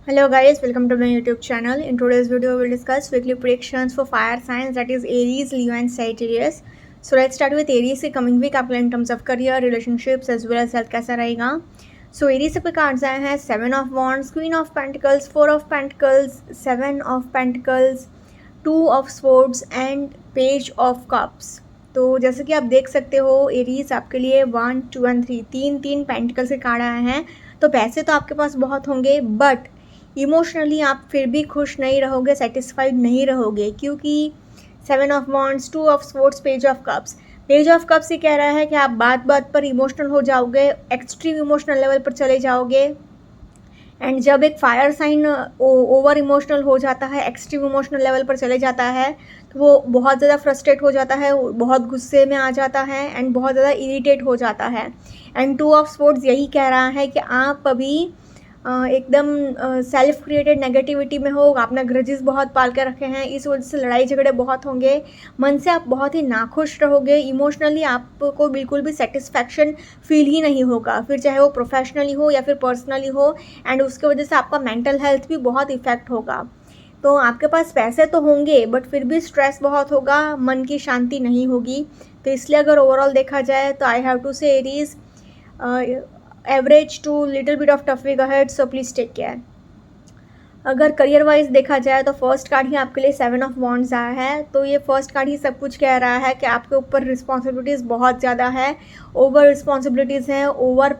Hello guys, welcome to my YouTube channel. In today's video, we will discuss weekly predictions for fire signs, that is Aries, Leo and Sagittarius. So let's start with Aries की coming week आपके in terms of career, relationships as well as health कैसा रहेगा. So Aries के cards आए हैं 7 of Wands, Queen of Pentacles, 4 of Pentacles, 7 of Pentacles, 2 of Swords and Page of Cups. तो जैसे कि आप देख सकते हो एरीज आपके लिए 1, 2 and 3 तीन पेंटिकल्स के कार्ड आए हैं. तो पैसे तो आपके पास बहुत होंगे बट इमोशनली आप फिर भी खुश नहीं रहोगे, सेटिस्फाइड नहीं रहोगे, क्योंकि 7 of wands, 2 of swords, page of cups. Page of cups ये कह रहा है कि आप बात बात पर इमोशनल हो जाओगे, एक्सट्रीम इमोशनल लेवल पर चले जाओगे. एंड जब एक फायर साइन ओवर इमोशनल हो जाता है, एक्सट्रीम इमोशनल लेवल पर चले जाता है, तो वो बहुत ज़्यादा फ्रस्ट्रेट हो जाता है, बहुत गुस्से में आ जाता है एंड बहुत ज़्यादा इरिटेट हो जाता है. एंड 2 ऑफ स्वॉर्ड्स यही कह रहा है कि आप अभी एकदम सेल्फ क्रिएटेड नेगेटिविटी में हो, आपने ग्रजेस बहुत पाल के रखे हैं, इस वजह से लड़ाई झगड़े बहुत होंगे, मन से आप बहुत ही नाखुश रहोगे, इमोशनली आपको बिल्कुल भी सेटिस्फैक्शन फील ही नहीं होगा, फिर चाहे वो प्रोफेशनली हो या फिर पर्सनली हो. एंड उसके वजह से आपका मेंटल हेल्थ भी बहुत इफेक्ट होगा. तो आपके पास पैसे तो होंगे बट फिर भी स्ट्रेस बहुत होगा, मन की शांति नहीं होगी. तो इसलिए अगर ओवरऑल देखा जाए तो I have to say Aries average to little bit of tough week ahead, so please take care. अगर करियर वाइज देखा जाए तो फर्स्ट कार्ड ही आपके लिए 7 ऑफ वॉन्ड्स आया है. तो ये फर्स्ट कार्ड ही सब कुछ कह रहा है कि आपके ऊपर रिस्पॉन्सिबिलिटीज़ बहुत ज़्यादा है, ओवर रिस्पॉन्सिबिलिटीज़ हैं, ओवर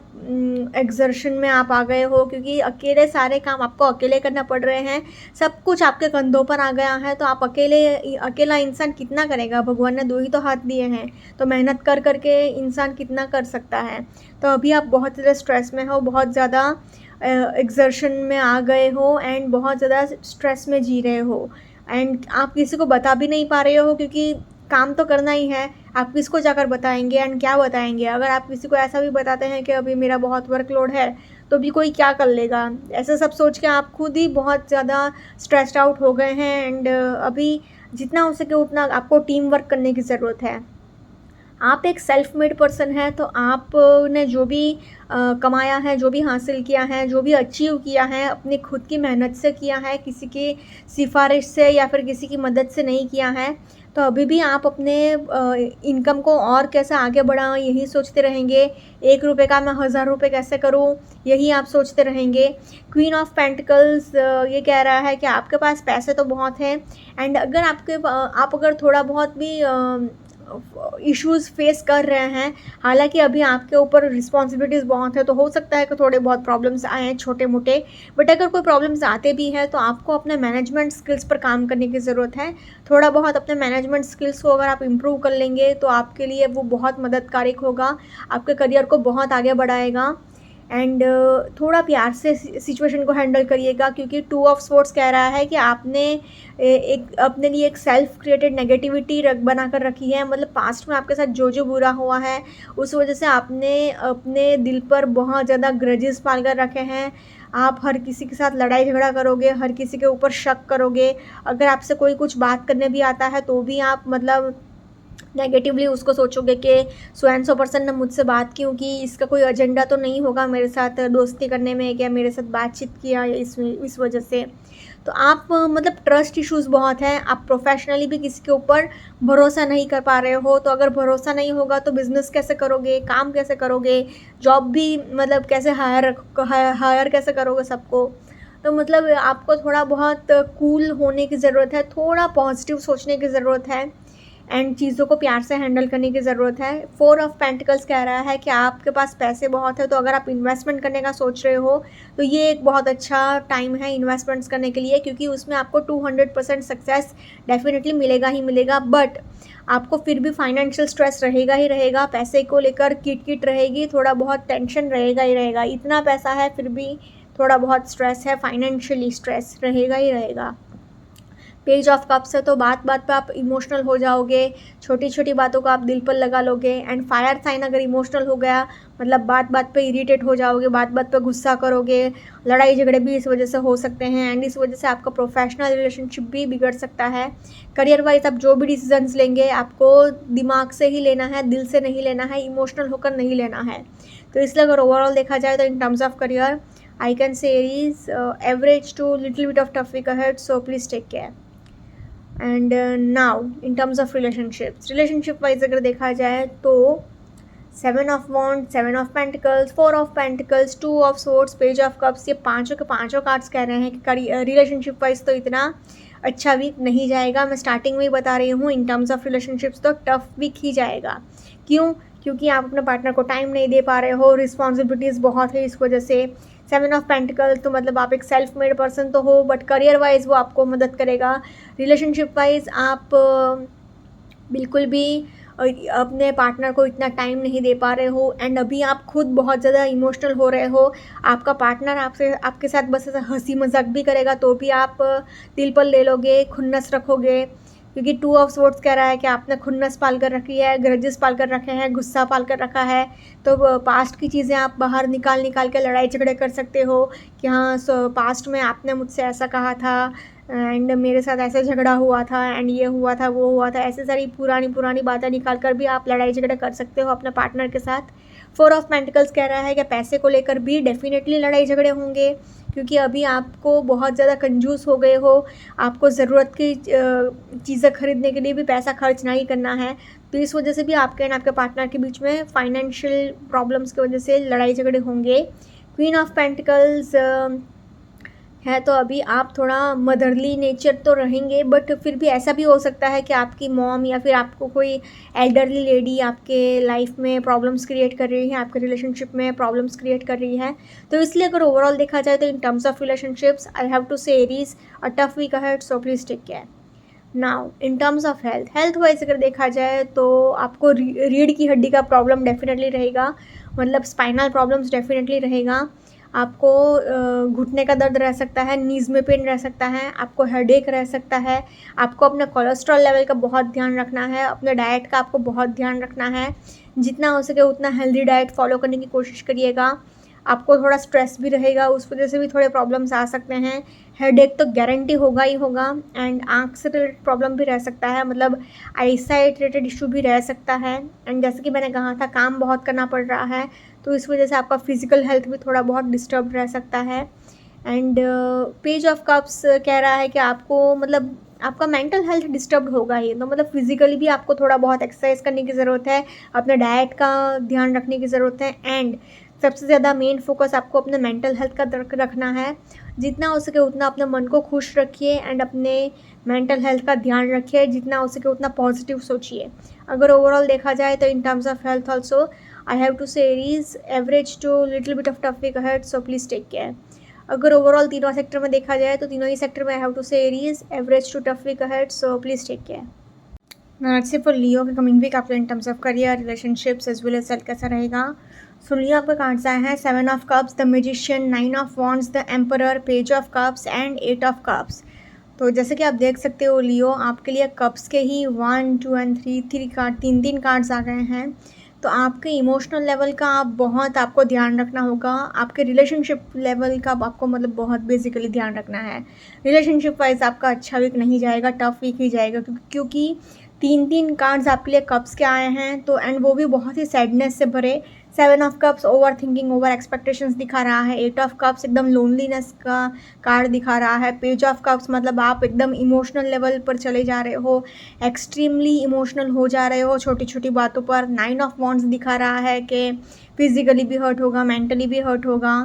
एक्सर्शन में आप आ गए हो, क्योंकि अकेले सारे काम आपको अकेले करना पड़ रहे हैं, सब कुछ आपके कंधों पर आ गया है. तो आप अकेला इंसान कितना करेगा, भगवान ने 2 ही तो हाथ दिए हैं, तो मेहनत कर करके इंसान कितना कर सकता है. तो अभी आप बहुत ज़्यादा स्ट्रेस में हो, बहुत ज़्यादा एक्सर्शन में आ गए हो एंड बहुत ज़्यादा स्ट्रेस में जी रहे हो. एंड आप किसी को बता भी नहीं पा रहे हो, क्योंकि काम तो करना ही है, आप किसको जाकर बताएंगे एंड क्या बताएंगे. अगर आप किसी को ऐसा भी बताते हैं कि अभी मेरा बहुत वर्कलोड है, तो भी कोई क्या कर लेगा, ऐसा सब सोच के आप खुद ही बहुत ज़्यादा स्ट्रेस्ड आउट हो गए हैं. एंड अभी जितना हो सके उतना आपको टीम वर्क करने की ज़रूरत है. आप एक सेल्फ मेड पर्सन है, तो आपने जो भी कमाया है, जो भी हासिल किया है, जो भी अचीव किया है, अपनी खुद की मेहनत से किया है, किसी की सिफारिश से या फिर किसी की मदद से नहीं किया है. तो अभी भी आप अपने इनकम को और कैसे आगे बढ़ाएं यही सोचते रहेंगे. 1 रुपये का मैं 1000 रुपये कैसे करूं, यही आप सोचते रहेंगे. क्वीन ऑफ पेंटिकल्स ये कह रहा है कि आपके पास पैसे तो बहुत हैं एंड अगर आप अगर थोड़ा बहुत भी इश्यूज़ फेस कर रहे हैं, हालांकि अभी आपके ऊपर रिस्पॉन्सिबिलिटीज़ बहुत है, तो हो सकता है कि थोड़े बहुत प्रॉब्लम्स आए हैं छोटे मोटे, बट अगर कोई प्रॉब्लम्स आते भी हैं तो आपको अपने मैनेजमेंट स्किल्स पर काम करने की ज़रूरत है. थोड़ा बहुत अपने मैनेजमेंट स्किल्स को अगर आप इम्प्रूव कर लेंगे तो आपके लिए वो बहुत मददगारक होगा, आपके करियर को बहुत आगे बढ़ाएगा. एंड थोड़ा प्यार से सिचुएशन को हैंडल करिएगा, क्योंकि 2 ऑफ स्वॉर्ड्स कह रहा है कि आपने एक अपने लिए एक सेल्फ क्रिएटेड नेगेटिविटी बना कर रखी है. मतलब पास्ट में आपके साथ जो जो बुरा हुआ है उस वजह से आपने अपने दिल पर बहुत ज़्यादा ग्रजेस पाल कर रखे हैं. आप हर किसी के साथ लड़ाई झगड़ा करोगे, हर किसी के ऊपर शक करोगे. अगर आपसे कोई कुछ बात करने भी आता है तो भी आप मतलब नेगेटिवली उसको सोचोगे कि सो एंड सो पर्सन ने मुझसे बात क्यों की, इसका कोई एजेंडा तो नहीं होगा मेरे साथ दोस्ती करने में, क्या मेरे साथ बातचीत किया इस वजह से. तो आप मतलब ट्रस्ट इश्यूज़ बहुत हैं, आप प्रोफेशनली भी किसी के ऊपर भरोसा नहीं कर पा रहे हो. तो अगर भरोसा नहीं होगा तो बिज़नेस कैसे करोगे, काम कैसे करोगे, जॉब भी मतलब कैसे हायर कैसे करोगे सबको. तो मतलब आपको थोड़ा बहुत कूल होने की ज़रूरत है, थोड़ा पॉजिटिव सोचने की ज़रूरत है एंड चीज़ों को प्यार से हैंडल करने की ज़रूरत है. 4 ऑफ पेंटिकल्स कह रहा है कि आपके पास पैसे बहुत है, तो अगर आप इन्वेस्टमेंट करने का सोच रहे हो तो ये एक बहुत अच्छा टाइम है इन्वेस्टमेंट्स करने के लिए, क्योंकि उसमें आपको 200% सक्सेस डेफिनेटली मिलेगा ही मिलेगा. बट आपको फिर भी फाइनेंशियल स्ट्रेस रहेगा ही रहेगा, पैसे को लेकर किट रहेगी, थोड़ा बहुत टेंशन रहेगा ही रहेगा. इतना पैसा है फिर भी थोड़ा बहुत स्ट्रेस है, फाइनेंशियली स्ट्रेस रहेगा ही रहेगा. पेज ऑफ कप्स है, तो बात बात पे आप इमोशनल हो जाओगे, छोटी छोटी बातों को आप दिल पर लगा लोगे. एंड फायर साइन अगर इमोशनल हो गया मतलब बात बात पे इरिटेट हो जाओगे, बात बात पे गुस्सा करोगे, लड़ाई झगड़े भी इस वजह से हो सकते हैं एंड इस वजह से आपका प्रोफेशनल रिलेशनशिप भी बिगड़ सकता है. करियर वाइज आप जो भी डिसीजंस लेंगे आपको दिमाग से ही लेना है, दिल से नहीं लेना है, इमोशनल होकर नहीं लेना है. तो इसलिए अगर ओवरऑल देखा जाए तो in terms of career I can say Aries, average to little bit of tough week ahead, so please take care. And now in terms of relationship wise अगर देखा जाए तो 7 of wand, 7 of pentacles, 4 of pentacles, 2 of swords, page of cups, ये पांचों के पांचों cards कह रहे हैं कि रिलेशनशिप वाइज तो इतना अच्छा वीक नहीं जाएगा. मैं स्टार्टिंग में ही बता रही हूँ, इन टर्म्स ऑफ रिलेशनशिप्स तो टफ वीक ही जाएगा. क्यों? क्योंकि आप अपने पार्टनर को टाइम नहीं दे पा रहे हो, रिस्पॉन्सिबिलिटीज़ बहुत है इस वजह से. 7 ऑफ पेंटिकल तो मतलब आप एक सेल्फ मेड पर्सन तो हो, बट करियर वाइज वो आपको मदद करेगा. रिलेशनशिप वाइज आप बिल्कुल भी अपने पार्टनर को इतना टाइम नहीं दे पा रहे हो, एंड अभी आप खुद बहुत ज़्यादा इमोशनल हो रहे हो. आपका पार्टनर आपके साथ बस ऐसा हंसी मजाक भी करेगा तो भी आप दिल पर ले लोगे, खुन्नस रखोगे. क्योंकि 2 ऑफ स्वॉर्ड्स कह रहा है कि आपने खुन्नस पाल कर रखी है, ग्रजेस पाल कर रखे हैं, गुस्सा पाल कर रखा है. तो पास्ट की चीज़ें आप बाहर निकाल के लड़ाई झगड़े कर सकते हो कि हाँ पास्ट में आपने मुझसे ऐसा कहा था एंड मेरे साथ ऐसा झगड़ा हुआ था एंड ये हुआ था वो हुआ था. ऐसे सारी पुरानी बातें निकाल कर भी आप लड़ाई झगड़े कर सकते हो अपने पार्टनर के साथ. 4 ऑफ पेंटिकल्स कह रहा है कि पैसे को लेकर भी डेफिनेटली लड़ाई झगड़े होंगे, क्योंकि अभी आपको बहुत ज़्यादा कंजूस हो गए हो. आपको ज़रूरत की चीज़ें खरीदने के लिए भी पैसा खर्च नहीं करना है. तो इस वजह से भी आपके एंड आपके पार्टनर के बीच में फाइनेंशियल प्रॉब्लम्स की वजह से लड़ाई झगड़े होंगे. क्वीन ऑफ पेंटिकल्स है तो अभी आप थोड़ा मदरली नेचर तो रहेंगे, बट फिर भी ऐसा भी हो सकता है कि आपकी मॉम या फिर आपको कोई एल्डरली लेडी आपके लाइफ में प्रॉब्लम्स क्रिएट कर रही है, आपके रिलेशनशिप में प्रॉब्लम्स क्रिएट कर रही है. तो इसलिए अगर ओवरऑल देखा जाए तो in terms of relationships I have to say Aries a tough week ahead, so please take care. Now in terms of health wise अगर देखा जाए तो आपको रीढ़ की हड्डी का प्रॉब्लम डेफिनेटली रहेगा, मतलब स्पाइनल प्रॉब्लम्स डेफिनेटली रहेगा. आपको घुटने का दर्द रह सकता है, नीज़ में पेन रह सकता है, आपको हेडेक रह सकता है. आपको अपने कोलेस्ट्रॉल लेवल का बहुत ध्यान रखना है, अपने डाइट का आपको बहुत ध्यान रखना है. जितना हो सके उतना हेल्दी डाइट फॉलो करने की कोशिश करिएगा. आपको थोड़ा स्ट्रेस भी रहेगा, उस वजह से भी थोड़े प्रॉब्लम्स आ सकते हैं. हेडेक तो गारंटी होगा ही होगा, एंड आँख से रिलेटेड प्रॉब्लम भी रह सकता है, मतलब आईसाइट रिलेटेड इशू भी रह सकता है. एंड जैसे कि मैंने कहा था काम बहुत करना पड़ रहा है, तो इस वजह से आपका फिजिकल हेल्थ भी थोड़ा बहुत डिस्टर्ब रह सकता है. एंड पेज ऑफ कप्स कह रहा है कि आपको मतलब आपका मेंटल हेल्थ डिस्टर्ब होगा ही, तो मतलब फिजिकली भी आपको थोड़ा बहुत एक्सरसाइज करने की ज़रूरत है, अपने डाइट का ध्यान रखने की ज़रूरत है. एंड सबसे ज़्यादा मेन फोकस आपको अपने मेंटल हेल्थ का रखना है. जितना हो सके उतना अपने मन को खुश रखिए एंड अपने मेंटल हेल्थ का ध्यान रखिए. जितना हो सके उतना पॉजिटिव सोचिए. अगर ओवरऑल देखा जाए तो in terms of health also I have to say Aries average to little bit of tough week ahead, so please take care. अगर ओवरऑल तीनों सेक्टर में देखा जाए तो तीनों ही सेक्टर में I have to say Aries average to tough week ahead, so please take care. Let's see for Leo के कमिंग वीक आपका in terms of career, relationships as well as health कैसा रहेगा. सो लियो आपका कार्ड्स आए हैं 7 of cups, the magician, 9 of wands, the emperor, page of cups and 8 of cups. तो जैसे कि आप देख सकते हो लियो, आपके लिए कप्स के ही 1, 2 एंड 3 कार्ड, तीन कार्ड्स आ गए हैं. तो आपके इमोशनल लेवल का आपको ध्यान रखना होगा. आपके रिलेशनशिप लेवल का आपको मतलब बहुत बेसिकली ध्यान रखना है. रिलेशनशिप वाइज आपका अच्छा वीक नहीं जाएगा, टफ वीक ही जाएगा, क्योंकि 3 कार्ड्स आपके लिए कप्स के आए हैं. तो एंड वो भी बहुत ही सैडनेस से भरे. 7 of cups over thinking, over expectations दिखा रहा है. 8 ऑफ कप्स एकदम लोनलीनेस का कार्ड दिखा रहा है. पेज ऑफ कप्स मतलब आप एकदम इमोशनल लेवल पर चले जा रहे हो, एक्सट्रीमली इमोशनल हो जा रहे हो छोटी छोटी बातों पर. 9 ऑफ वॉन्ड्स दिखा रहा है कि फिजिकली भी हर्ट होगा, मेंटली भी हर्ट होगा.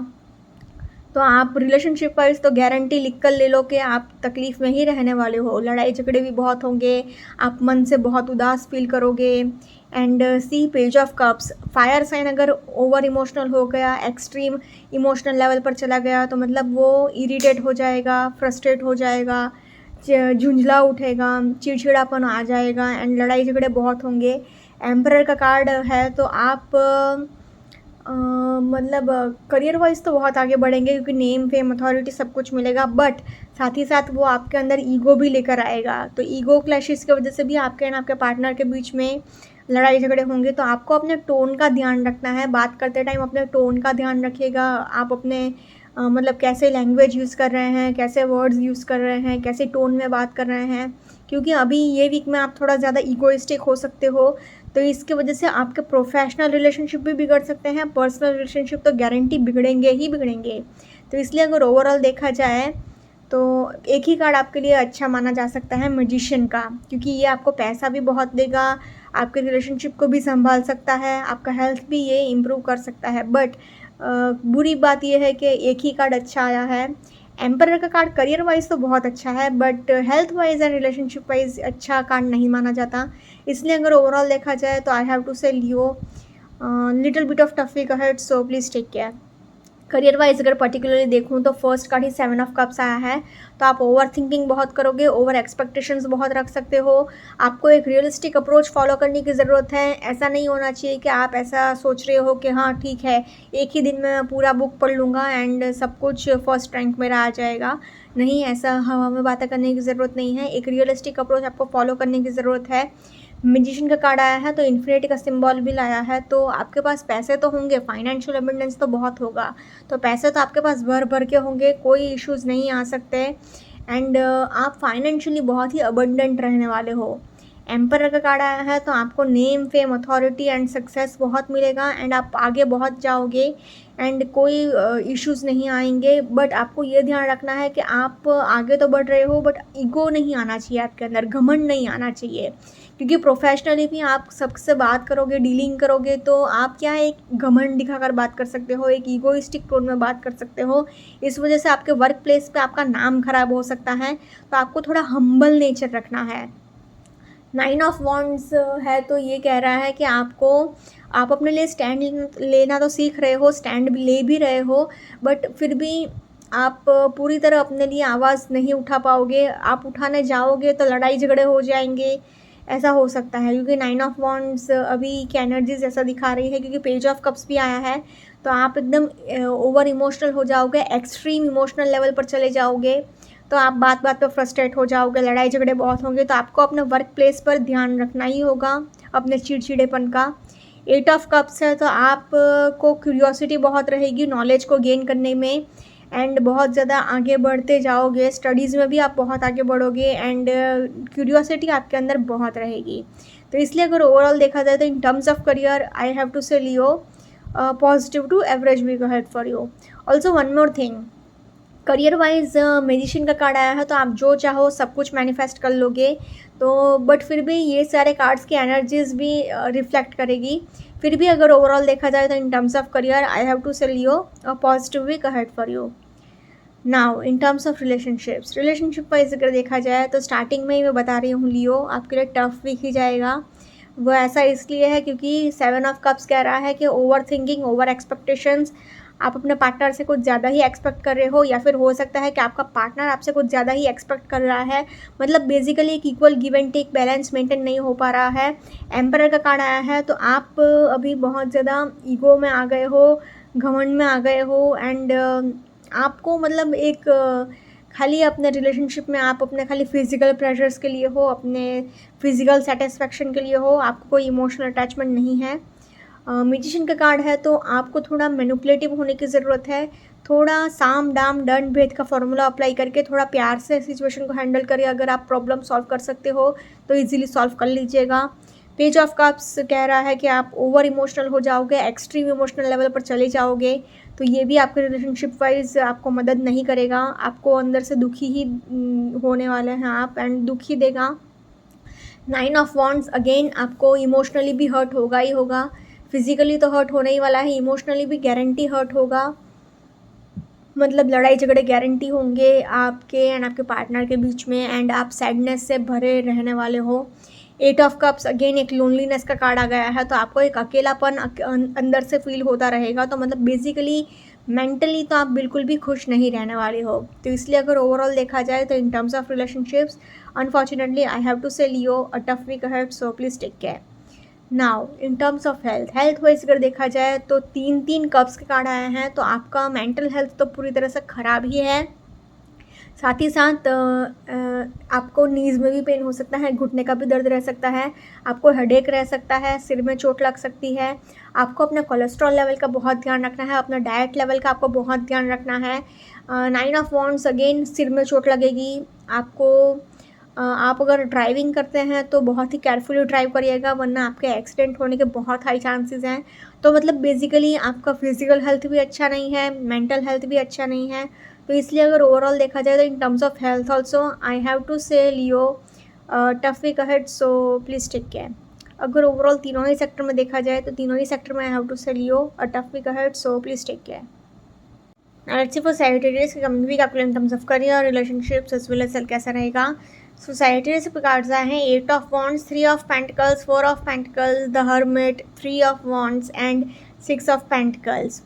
तो आप रिलेशनशिप वाइज तो गारंटी लिख कर ले लो कि आप तकलीफ़ में ही रहने वाले हो. लड़ाई झगड़े भी बहुत होंगे, आप मन से बहुत उदास फील करोगे. And see page of cups, fire sign अगर ओवर इमोशनल हो गया, एक्सट्रीम इमोशनल लेवल पर चला गया, तो मतलब वो इरिटेट हो जाएगा, फ्रस्ट्रेट हो जाएगा, झुंझला उठेगा, चिड़चिड़ापन आ जाएगा एंड लड़ाई झगड़े बहुत होंगे. एम्परर का कार्ड है तो आप मतलब करियर वाइज तो बहुत आगे बढ़ेंगे, क्योंकि नेम फेम अथॉरिटी सब कुछ मिलेगा, बट साथ ही साथ वो आपके अंदर ईगो भी लेकर आएगा. तो ईगो क्लैशेस की वजह से भी आपके एंड आपके पार्टनर के बीच में लड़ाई झगड़े होंगे. तो आपको अपने टोन का ध्यान रखना है. बात करते टाइम अपने टोन का ध्यान रखिएगा. आप अपने मतलब कैसे लैंग्वेज यूज़ कर रहे हैं, कैसे वर्ड्स यूज़ कर रहे हैं, कैसे टोन में बात कर रहे हैं, क्योंकि अभी ये वीक में आप थोड़ा ज़्यादा ईगोइस्टिक हो सकते हो. तो इसकी वजह से आपके प्रोफेशनल रिलेशनशिप भी बिगड़ सकते हैं, पर्सनल रिलेशनशिप तो गारंटी बिगड़ेंगे ही बिगड़ेंगे. तो इसलिए अगर ओवरऑल देखा जाए तो एक ही कार्ड आपके लिए अच्छा माना जा सकता है, मैजिशियन का, क्योंकि ये आपको पैसा भी बहुत देगा, आपके रिलेशनशिप को भी संभाल सकता है, आपका हेल्थ भी ये इम्प्रूव कर सकता है। बट बुरी बात ये है कि एक ही कार्ड अच्छा आया है। एम्परर का कार्ड करियर वाइज तो बहुत अच्छा है, but health wise and relationship wise अच्छा कार्ड नहीं माना जाता। इसलिए अगर ओवरऑल देखा जाए तो I have to say Leo little bit of tough week ahead, so please take care. Career wise अगर पर्टिकुलरली देखूँ तो फर्स्ट कार्ड ही 7 ऑफ कप्स आया है, तो आप ओवर थिंकिंग बहुत करोगे, ओवर एक्सपेक्टेशंस बहुत रख सकते हो। आपको एक रियलिस्टिक अप्रोच फॉलो करने की ज़रूरत है। ऐसा नहीं होना चाहिए कि आप ऐसा सोच रहे हो कि हाँ ठीक है, एक ही दिन में पूरा बुक पढ़ लूँगा एंड सब कुछ फर्स्ट रैंक मेरा आ जाएगा। नहीं, ऐसा हवा में बातें करने की ज़रूरत नहीं है। एक रियलिस्टिक अप्रोच आपको फॉलो करने की ज़रूरत है। मैजिशियन का कार्ड आया है तो इन्फिनिटी का सिंबल भी लाया है, तो आपके पास पैसे तो होंगे, फाइनेंशियल अबंडेंस तो बहुत होगा, तो पैसे तो आपके पास भर भर के होंगे, कोई इश्यूज़ नहीं आ सकते। एंड आप फाइनेंशियली बहुत ही अबंडेंट रहने वाले हो। एम्परर का कार्ड आया है तो आपको name, fame, authority and success बहुत मिलेगा एंड आप आगे बहुत जाओगे एंड कोई इश्यूज़ नहीं आएंगे। बट आपको ये ध्यान रखना है कि आप आगे तो बढ़ रहे हो, बट ईगो नहीं आना चाहिए आपके अंदर, घमंड नहीं आना चाहिए, क्योंकि प्रोफेशनली भी आप सबसे बात करोगे, डीलिंग करोगे, तो आप क्या है, एक घमंड दिखाकर बात कर सकते हो, एक ईगोइस्टिक टोन में बात कर सकते हो। इस वजह से आपके वर्क प्लेस पे आपका नाम खराब हो सकता है, तो आपको थोड़ा हम्बल नेचर रखना है। 9 ऑफ वॉन्ड्स है तो ये कह रहा है कि आप अपने लिए स्टैंड लेना तो सीख रहे हो, स्टैंड ले भी रहे हो, बट फिर भी आप पूरी तरह अपने लिए आवाज़ नहीं उठा पाओगे। आप उठाने जाओगे तो लड़ाई झगड़े हो जाएंगे, ऐसा हो सकता है, क्योंकि 9 ऑफ वॉन्ड्स अभी की एनर्जीज ऐसा दिखा रही है, क्योंकि पेज ऑफ कप्स भी आया है, तो आप एकदम ओवर इमोशनल हो जाओगे, एक्सट्रीम इमोशनल लेवल पर चले जाओगे, तो आप बात बात पर फ्रस्ट्रेट हो जाओगे, लड़ाई झगड़े बहुत होंगे, तो आपको अपने वर्क प्लेस पर ध्यान रखना ही होगा अपने चिड़चिड़ेपन का। 8 ऑफ कप्स है तो आप को क्यूरियोसिटी बहुत रहेगी नॉलेज को गेन करने में एंड बहुत ज़्यादा आगे बढ़ते जाओगे, स्टडीज़ में भी आप बहुत आगे बढ़ोगे एंड क्यूरियोसिटी आपके अंदर बहुत रहेगी। तो इसलिए अगर ओवरऑल देखा जाए तो in terms of career I have to say Leo positive to average week ahead for you. Also one more thing, career wise magician का कार्ड आया है तो आप जो चाहो सब कुछ मैनिफेस्ट कर लोगे, तो बट फिर भी ये सारे कार्ड्स की एनर्जीज भी रिफ्लेक्ट करेगी। फिर भी अगर ओवरऑल देखा जाए तो in terms of career I have to say Leo a positive week ahead for you. Now in terms of relationship wise अगर देखा जाए तो स्टार्टिंग में ही मैं बता रही हूँ, लियो आपके लिए टफ वीक ही जाएगा। वो ऐसा इसलिए है क्योंकि 7 ऑफ कप्स कह रहा है कि ओवर थिंकिंग, ओवर एक्सपेक्टेशंस, आप अपने पार्टनर से कुछ ज़्यादा ही एक्सपेक्ट कर रहे हो, या फिर हो सकता है कि आपका पार्टनर आपसे कुछ ज़्यादा ही एक्सपेक्ट कर रहा है, मतलब बेसिकली एक equal give and take balance maintain नहीं हो पा रहा है। एम्परर का कार्ड आया है तो आप अभी बहुत ज़्यादा ईगो में आ गए हो, घमंड में आ गए हो एंड आपको मतलब एक खाली अपने रिलेशनशिप में आप अपने खाली फिजिकल प्लेजर्स के लिए हो, अपने फिजिकल सेटिस्फेक्शन के लिए हो, आपको कोई इमोशनल अटैचमेंट नहीं है। मैजिशियन का कार्ड है तो आपको थोड़ा मैनिपुलेटिव होने की ज़रूरत है, थोड़ा साम दाम दंड भेद का फॉर्मूला अप्लाई करके थोड़ा प्यार से सिचुएशन को हैंडल करिए। अगर आप प्रॉब्लम सॉल्व कर सकते हो तो इजीली सॉल्व कर लीजिएगा। पेज ऑफ कप्स कह रहा है कि आप ओवर इमोशनल हो जाओगे, एक्सट्रीम इमोशनल लेवल पर चले जाओगे, तो ये भी आपके रिलेशनशिप वाइज आपको मदद नहीं करेगा, आपको अंदर से दुखी ही होने वाले हैं आप एंड दुखी देगा। 9 ऑफ वॉन्ड्स अगेन आपको इमोशनली भी हर्ट होगा ही होगा, फिजिकली तो हर्ट होने ही वाला है, इमोशनली भी गारंटी हर्ट होगा, मतलब लड़ाई झगड़े गारंटी होंगे आपके एंड आपके पार्टनर के बीच में एंड आप सैडनेस से भरे रहने वाले हो। 8 ऑफ कप्स अगेन एक लोनलीनेस का कार्ड आ गया है, तो आपको एक अकेलापन अंदर से फील होता रहेगा, तो मतलब बेसिकली मेंटली तो आप बिल्कुल भी खुश नहीं रहने वाले हो। तो इसलिए अगर ओवरऑल देखा जाए तो in terms of relationships unfortunately I have to say Leo a tough week ahead, so please take care. Now in terms of health wise अगर देखा जाए तो 3 कप्स के कार्ड आए हैं, तो आपका मेंटल हेल्थ तो पूरी तरह से ख़राब ही है, साथ ही साथ आपको नीज़ में भी पेन हो सकता है, घुटने का भी दर्द रह सकता है, आपको हेडेक रह सकता है, सिर में चोट लग सकती है, आपको अपना कोलेस्ट्रॉल लेवल का बहुत ध्यान रखना है, अपना डाइट लेवल का आपको बहुत ध्यान रखना है। 9 ऑफ वॉन्ड्स अगेन सिर में चोट लगेगी, आपको आप अगर ड्राइविंग करते हैं तो बहुत ही केयरफुली ड्राइव करिएगा, वरना आपके एक्सीडेंट होने के बहुत हाई चांसेस हैं। तो मतलब बेसिकली आपका फिजिकल हेल्थ भी अच्छा नहीं है, मेंटल हेल्थ भी अच्छा नहीं है। तो इसलिए अगर ओवरऑल देखा जाए तो in terms of health also I have to say Leo tough week ahead, so please take care. अगर ओवरऑल तीनों ही सेक्टर में देखा जाए तो तीनों ही सेक्टर में I have to say Leo a tough week ahead, so please take care. Now let's see for Sagittarius की कमिंग वीक आपके in terms of career, relationships as well as health कैसा रहेगा। सो Sagittarius के cards आए हैं 8 of wands, 3 of pentacles, 4 of pentacles, the hermit, 3 of wands and 6 of pentacles.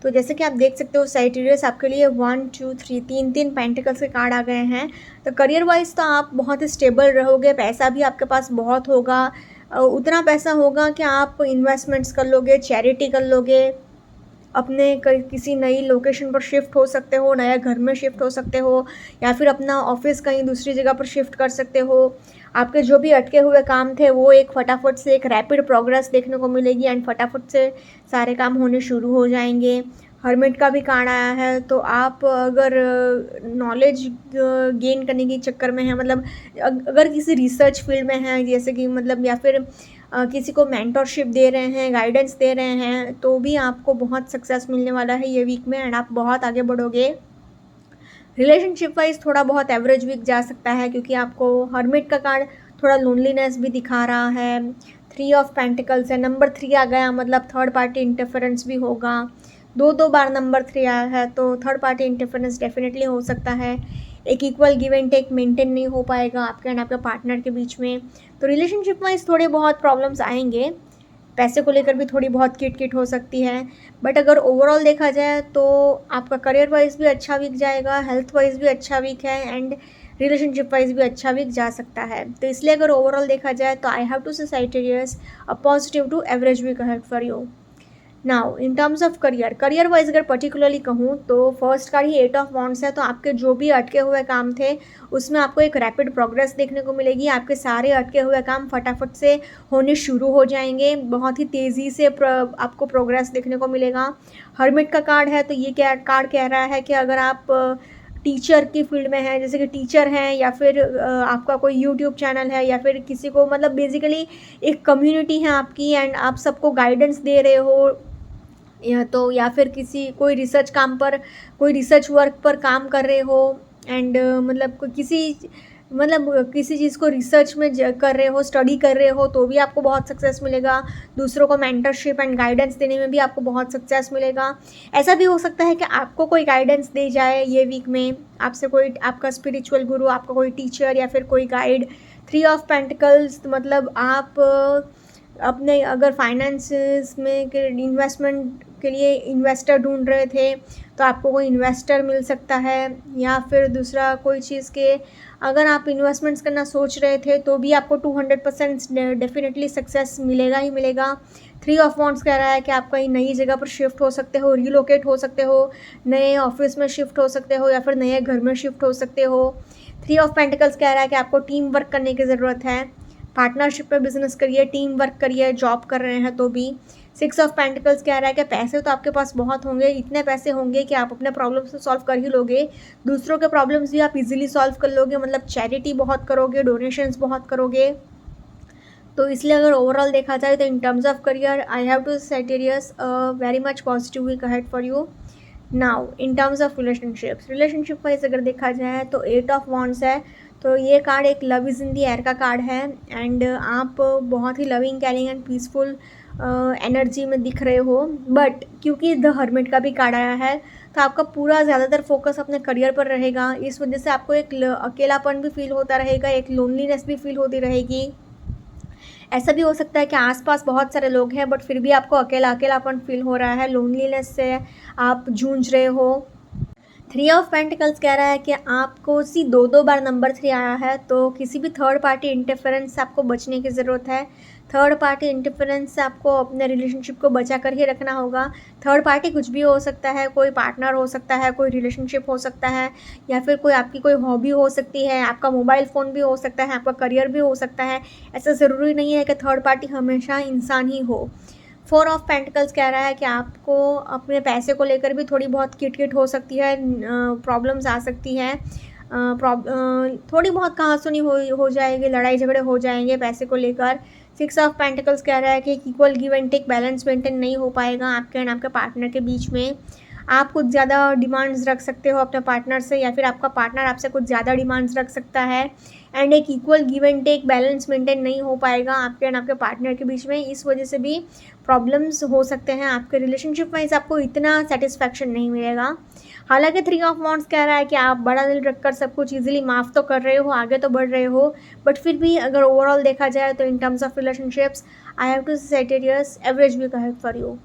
तो जैसे कि आप देख सकते हो Sagittarius आपके लिए 1 2 3 तीन पेंटिकल्स के कार्ड आ गए हैं। तो करियर वाइज तो आप बहुत ही स्टेबल रहोगे, पैसा भी आपके पास बहुत होगा, उतना पैसा होगा कि आप इन्वेस्टमेंट्स कर लोगे, चैरिटी कर लोगे, अपने किसी नई लोकेशन पर शिफ्ट हो सकते हो, नया घर में शिफ्ट हो सकते हो, या फिर अपना ऑफिस कहीं दूसरी जगह पर शिफ्ट कर सकते हो। आपके जो भी अटके हुए काम थे वो एक फटाफट से एक रैपिड प्रोग्रेस देखने को मिलेगी एंड फटाफट से सारे काम होने शुरू हो जाएंगे। हर्मिट का भी कार्ड आया है, तो आप अगर नॉलेज गेन करने के चक्कर में है, मतलब अगर किसी रिसर्च फील्ड में है, जैसे कि मतलब या फिर किसी को मेंटरशिप दे रहे हैं, गाइडेंस दे रहे हैं, तो भी आपको बहुत सक्सेस मिलने वाला है ये वीक में एंड आप बहुत आगे बढ़ोगे। रिलेशनशिप वाइज थोड़ा बहुत एवरेज वीक जा सकता है, क्योंकि आपको हर्मिट का कार्ड थोड़ा लोनलीनेस भी दिखा रहा है, 3 ऑफ पेंटिकल्स है, नंबर 3 आ गया, मतलब थर्ड पार्टी इंटरफेरेंस भी होगा। दो बार नंबर 3 आया है, तो थर्ड पार्टी इंटरफेरेंस डेफिनेटली हो सकता है। एक equal give and take maintain नहीं हो पाएगा आपके एंड आपके पार्टनर के बीच में। तो रिलेशनशिप वाइज थोड़े बहुत प्रॉब्लम्स आएंगे, पैसे को लेकर भी थोड़ी बहुत किट हो सकती है। बट अगर ओवरऑल देखा जाए तो आपका करियर वाइज भी अच्छा वीक जाएगा, हेल्थ वाइज भी अच्छा वीक है एंड रिलेशनशिप वाइज भी अच्छा वीक जा सकता है। तो इसलिए अगर ओवरऑल देखा जाए तो I have to say Sagittarius a positive to average week ahead for you. Now in terms of career wise अगर पर्टिकुलरली कहूँ तो फर्स्ट कार्ड ही 8 ऑफ वॉन्ड्स है, तो आपके जो भी अटके हुए काम थे उसमें आपको एक रैपिड प्रोग्रेस देखने को मिलेगी। आपके सारे अटके हुए काम फटाफट से होने शुरू हो जाएंगे, बहुत ही तेज़ी से आपको प्रोग्रेस देखने को मिलेगा। हर्मिट का कार्ड है, तो ये क्या कार्ड कह रहा है कि अगर आप टीचर की फील्ड में है, जैसे कि टीचर हैं, या फिर आपका कोई यूट्यूब चैनल है, या फिर किसी को मतलब बेसिकली एक कम्युनिटी है आपकी एंड आप सबको गाइडेंस दे रहे हो, या फिर कोई रिसर्च काम पर, कोई रिसर्च वर्क पर काम कर रहे हो एंड किसी चीज़ को रिसर्च में कर रहे हो, स्टडी कर रहे हो, तो भी आपको बहुत सक्सेस मिलेगा। दूसरों को मेंटरशिप एंड गाइडेंस देने में भी आपको बहुत सक्सेस मिलेगा। ऐसा भी हो सकता है कि आपको कोई गाइडेंस दे जाए ये वीक में, आपसे कोई आपका स्पिरिचुअल गुरु, आपका कोई टीचर या फिर कोई गाइड। 3 ऑफ पेंटिकल्स मतलब आप अपने अगर फाइनेंसेस में इन्वेस्टमेंट के लिए इन्वेस्टर ढूंढ रहे थे तो आपको कोई इन्वेस्टर मिल सकता है, या फिर दूसरा कोई चीज़ के अगर आप इन्वेस्टमेंट्स करना सोच रहे थे तो भी आपको 200% डेफिनेटली सक्सेस मिलेगा ही मिलेगा। 3 ऑफ वॉन्ड्स कह रहा है कि आप कहीं नई जगह पर शिफ्ट हो सकते हो, रिलोकेट हो सकते हो, नए ऑफिस में शिफ्ट हो सकते हो, या फिर नए घर में शिफ्ट हो सकते हो। 3 ऑफ पेंटिकल्स कह रहा है कि आपको टीम वर्क करने की ज़रूरत है, पार्टनरशिप में बिजनेस करिए, टीम वर्क करिए, जॉब कर रहे हैं तो भी। 6 ऑफ पेंटिकल्स कह रहा है कि पैसे तो आपके पास बहुत होंगे, इतने पैसे होंगे कि आप अपने प्रॉब्लम्स को सॉल्व कर ही लोगे, दूसरों के प्रॉब्लम्स भी आप इजीली सॉल्व कर लोगे, मतलब चैरिटी बहुत करोगे, डोनेशंस बहुत करोगे। तो इसलिए अगर ओवरऑल देखा जाए तो in terms of career I have to Sagittarius very much positive week ahead for you. Now in terms of relationship wise अगर देखा जाए तो 8 ऑफ वॉन्ड्स है, तो ये कार्ड एक love is in the air का कार्ड है एंड आप बहुत ही loving, caring and peaceful energy में दिख रहे हो। बट क्योंकि द हर्मिट का भी कार्ड आया है तो आपका पूरा ज़्यादातर फोकस अपने करियर पर रहेगा, इस वजह से आपको एक अकेलापन भी फील होता रहेगा, एक लोनलीनेस भी फील होती रहेगी। ऐसा भी हो सकता है कि आसपास बहुत सारे लोग हैं बट फिर भी आपको अकेलापन फील हो रहा है, लोनलीनेस से आप जूझ रहे हो। 3 ऑफ पेंटिकल्स कह रहा है कि आपको दो बार नंबर 3 आया है, तो किसी भी थर्ड पार्टी इंटरफेरेंस से आपको बचने की ज़रूरत है। थर्ड पार्टी इंटरफेरेंस से आपको अपने रिलेशनशिप को बचा कर ही रखना होगा। थर्ड पार्टी कुछ भी हो सकता है, कोई पार्टनर हो सकता है, कोई रिलेशनशिप हो सकता है, या फिर कोई आपकी कोई हॉबी हो सकती है, आपका मोबाइल फ़ोन भी हो सकता है, आपका करियर भी हो सकता है। ऐसा ज़रूरी नहीं है कि थर्ड पार्टी हमेशा इंसान ही हो। 4 ऑफ पेंटिकल्स कह रहा है कि आपको अपने पैसे को लेकर भी थोड़ी बहुत किट हो सकती है, प्रॉब्लम्स आ सकती है। थोड़ी बहुत कहासुनी हो जाएगी, लड़ाई झगड़े हो जाएंगे पैसे को लेकर। 6 ऑफ पेंटिकल्स कह रहा है कि equal give and take balance maintain नहीं हो पाएगा आपके एंड आपके पार्टनर के बीच में। आप कुछ ज़्यादा डिमांड्स रख सकते हो अपने पार्टनर से, या फिर आपका पार्टनर आपसे कुछ ज़्यादा डिमांड्स रख सकता है एंड एक equal give and take balance maintain नहीं हो पाएगा आपके एंड आपके पार्टनर के बीच में। इस वजह से भी प्रॉब्लम्स हो सकते हैं आपके रिलेशनशिप में, आपको इतना सेटिस्फैक्शन नहीं मिलेगा। हालांकि 3 ऑफ वॉन्ड्स कह रहा है कि आप बड़ा दिल रखकर सब कुछ ईजिली माफ़ तो कर रहे हो, आगे तो बढ़ रहे हो, बट फिर भी अगर ओवरऑल देखा जाए तो in terms of relationships I have to say Sagittarius average week ahead for you.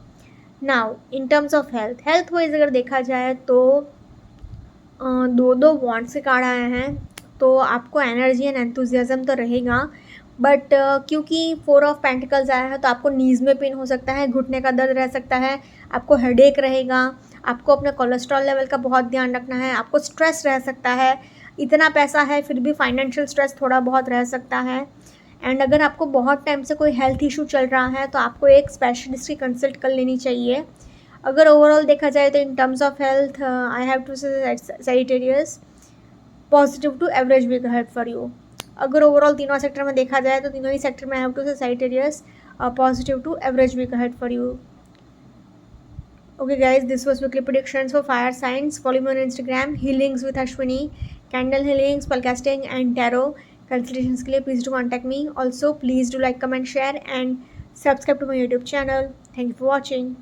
Now in terms of health wise अगर देखा जाए तो 2 वॉन्ड्स के कार्ड आए हैं, तो आपको एनर्जी एंड एंथुजियाज्म तो रहेगा, बट क्योंकि 4 ऑफ पेंटिकल्स आया है तो आपको नीज में पेन हो सकता है, घुटने का दर्द रह सकता है, आपको हेडेक रहेगा, आपको अपने कोलेस्ट्रॉल लेवल का बहुत ध्यान रखना है, आपको स्ट्रेस रह सकता है। इतना पैसा है फिर भी फाइनेंशियल स्ट्रेस थोड़ा बहुत रह सकता है। एंड अगर आपको बहुत टाइम से कोई हेल्थ इशू चल रहा है तो आपको एक स्पेशलिस्ट की कंसल्ट कर लेनी चाहिए। अगर ओवरऑल देखा जाए तो in terms of health I have to say Sagittarius positive to average week ahead for you. अगर ओवरऑल तीनों सेक्टर में देखा जाए तो तीनों ही सेक्टर में I have to say Sagittarius positive to average week ahead for you. Okay guys, this was weekly predictions for fire signs. Follow me on Instagram, healings with Ashwini, candle healings, spellcasting and tarot consultations के लिए please do contact me. Also please do like, comment, share and subscribe to my YouTube channel. Thank you for watching.